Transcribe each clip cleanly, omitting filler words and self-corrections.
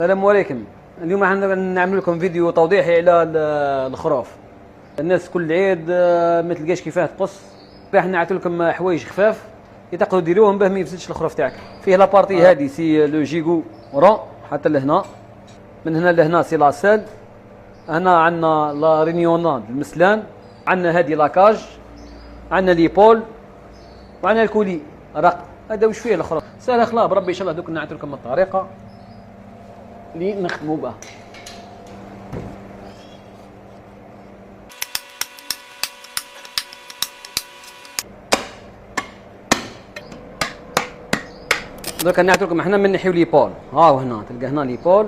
السلام عليكم. اليوم احنا نعمل لكم فيديو توضيحي على الخراف. الناس كل عيد ما تلقاش كيفاه تقص. راح نعطي لكم حوايج خفاف تقدروا ديروهم باه ما يفسدش الخراف تاعك. فيه لابارتي هذه سي لو جيغو رون حتى لهنا، من هنا لهنا سي لاسال. هنا عندنا لا رينيوناد المسلان، عندنا هذه لاكاج، عندنا ليبول، وعندنا الكولي رق. هذا وش فيه الخراف سهله خلا بربي. ان شاء الله دوك نعطي لكم الطريقه اللي نخدموا بها. دوك نعطي لكم احنا من نحيو ليبول. ها وهنا تلقى هنا ليبول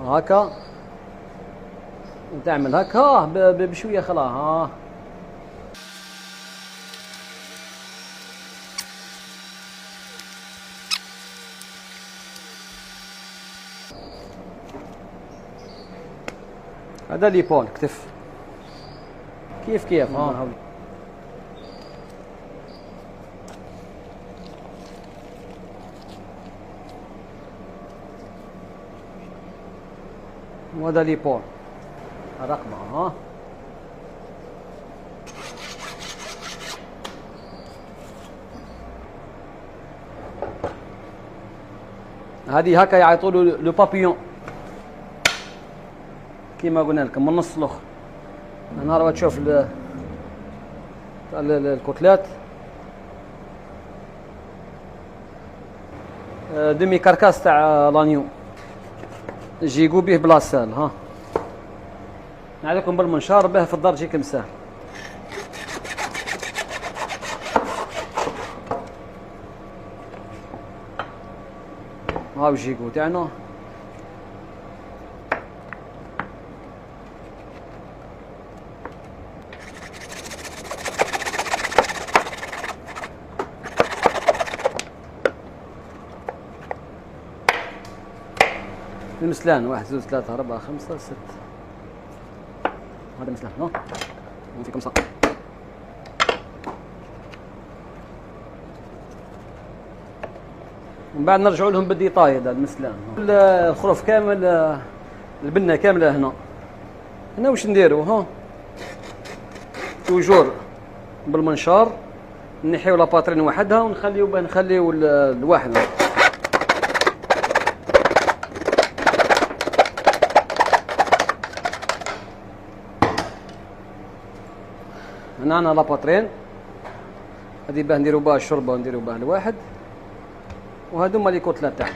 هكا، تعمل هكا بشويه خلا. ها هذا ليبول كتف كيف كيف. ها وهذا ليبول رقمه. ها هذه هكا يعيطوا له لو بابيون كيما قلنا لكم من نص الاخر. هنا راه تشوف الكتلات دمي كركاس تاع لانيو جيقو به بلا سال. ها نعطيكم بالمنشار به في الدار يجيكم ساهل. هاو جيقو تاعنا. المسلان 1 2 3 4 5 6. هذا مسلان. ها فيكم صح. ومن بعد نرجعوا لهم بالديطاي. هذا المسلان الخروف كامل، البنه كامله. هنا واش نديروا؟ ها توجور بالمنشار نحيو لاباترين وحدها ونخليو الواحد. هنا عندنا لاباترين، هذه باه نديرو بها الشوربه ونديرو بها الواحد، وهذوما لي كوتلات تاعنا.